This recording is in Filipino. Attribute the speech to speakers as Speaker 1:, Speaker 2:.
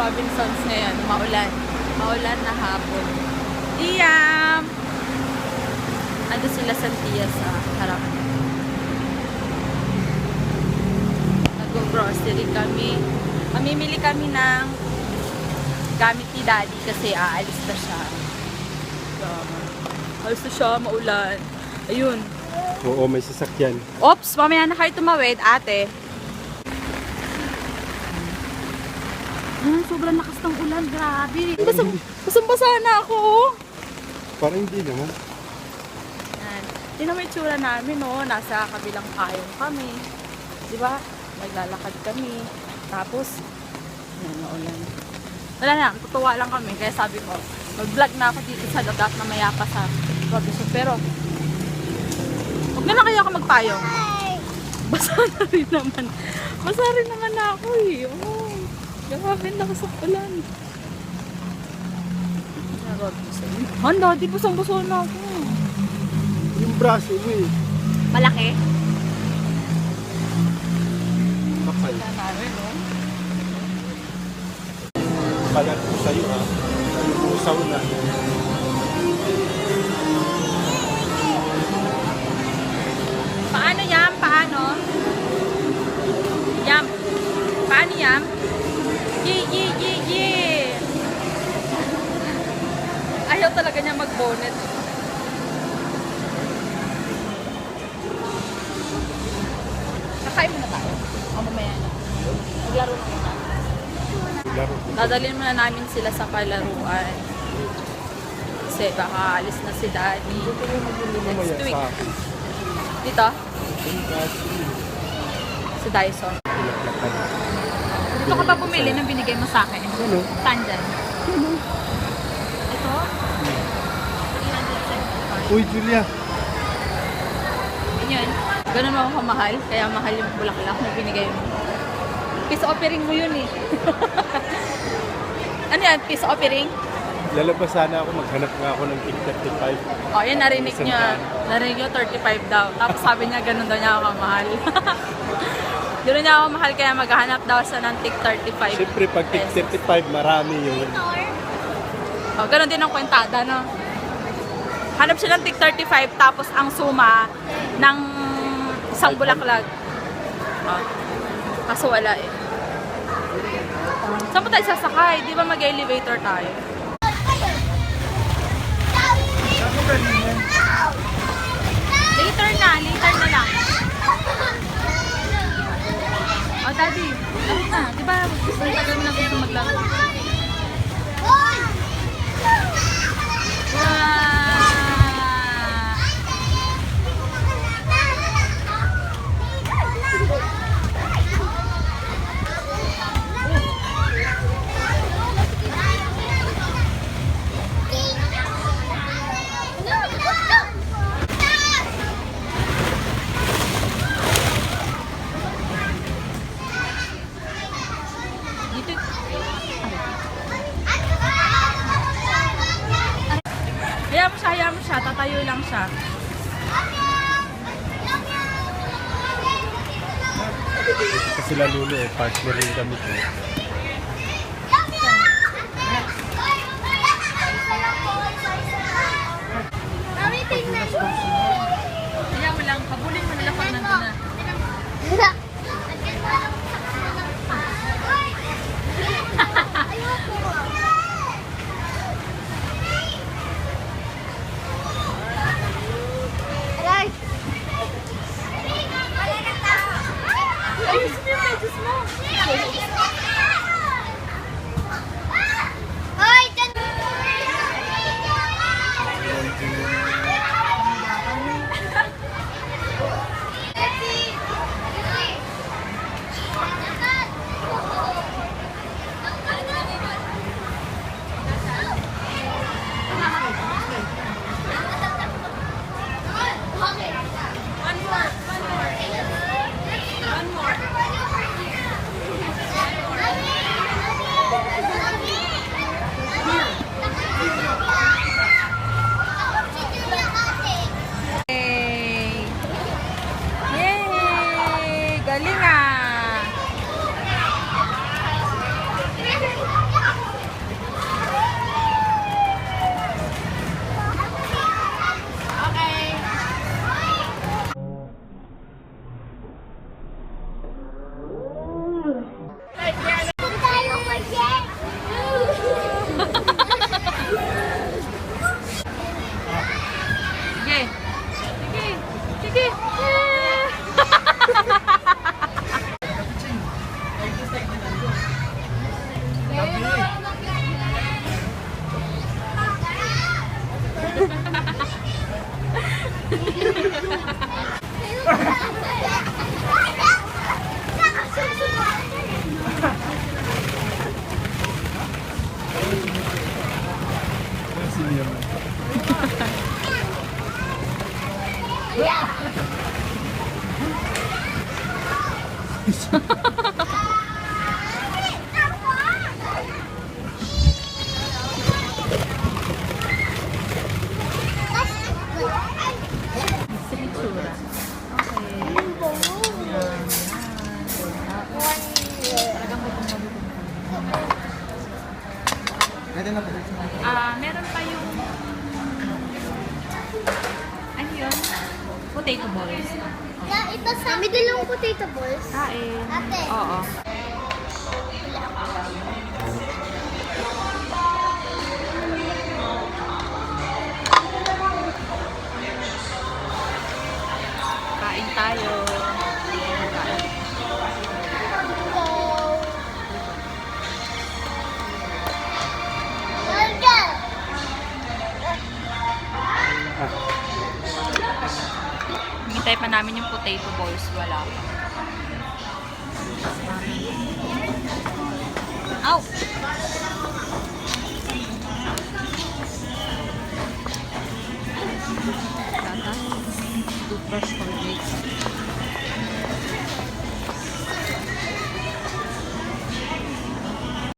Speaker 1: Robinsons ngayon. Maulan. Maulan na hapon. Iyam! Ando sila sa Tia sa harap. Nag-grocery kami. Mamimili kami ng gamit ni Daddy kasi aalis na siya. Aalis na siya, maulan. Ayun.
Speaker 2: Oo, may sasakyan.
Speaker 1: Oops, mamaya na kayo tumawid, ate. Sobrang lakas ng ulan, grabe. Basang-basa na ako.
Speaker 2: Parang hindi naman.
Speaker 1: Tingnan mo yung tsura namin, no? Nasa kabilang payong kami. Di ba? Naglalakad kami. Tapos, ulan. Wala na, tutuwa lang kami. Kaya sabi ko, mag-vlog na ako dito sa lugar na mayapa sa Robinson. Pero, huwag na kaya ako magpayong. Basa na rin naman. Basa rin naman ako eh. Oh, grabe na sa ulan. Robinson. Handa, di basang-basa na ako.
Speaker 2: Yung braso mo eh.
Speaker 1: Malaki?
Speaker 2: Kapal.
Speaker 1: Wala namin, no?
Speaker 2: Palat ko sa'yo ha. Yung usaw na.
Speaker 1: Paano yam? Paano? Yam. Paano yam? Ye. Ayaw talaga niya mag-bonnet. Kakain muna tayo. O mamaya na. Maglaro na muna.
Speaker 2: Laro.
Speaker 1: Dadalhin muna namin sila sa palaruan. Kasi baka alis na si Daddy. Next week. Dito? Sa Daiso. Dito ka pa bumili ng binigay mo sa akin.
Speaker 2: Ano?
Speaker 1: Saan dyan? Ito? 375.
Speaker 2: Uy, Julia.
Speaker 1: Yun. Ganun mo ako kamahal. Kaya mahal yung bulaklak na binigay mo. Peace offering mo yun eh. Ano yan? Peace offering?
Speaker 2: Lalabas sana ako. Maghanap nga ako ng tig 35.
Speaker 1: O, yan narinig niya. Narinig niyo 35 daw. Tapos sabi niya ganun daw niya ako kamahal. Ganun niya ako mahal kaya maghanap daw siya ng tig 35.
Speaker 2: Siyempre, pag tig 35, marami yun.
Speaker 1: O, ganun din ang kwentada, no? Hanap siya ng tig 35 tapos ang suma ng isang bulaklak. O, kaso wala eh. Saan pa tayo sasakay? Di ba mag-elevator tayo? Later na lang. Oh, Daddy, ano na? Di ba gusto mo na gusto maglaro? Hayaan mo siya, tatayo lang siya.
Speaker 2: Kasi lalulo eh. Partner rin kami ko.
Speaker 1: Hayaan mo lang, kabulin mo nila pag nandun na. Ayusin mo yung medyo mo. Sa itsura. Okay. Yan. Talagang gutom na gutom ka.
Speaker 3: Pwede na po.
Speaker 1: Meron pa yung ano yun? Potato balls.
Speaker 4: Ito sa... May dalawang potato balls.
Speaker 1: Kain.
Speaker 4: Ate.
Speaker 1: Oo. Kain tayo. Kain.
Speaker 4: Burger!
Speaker 1: Hintay pa namin yung potato balls. Wala pa. Ow! Toothbrush Colgate.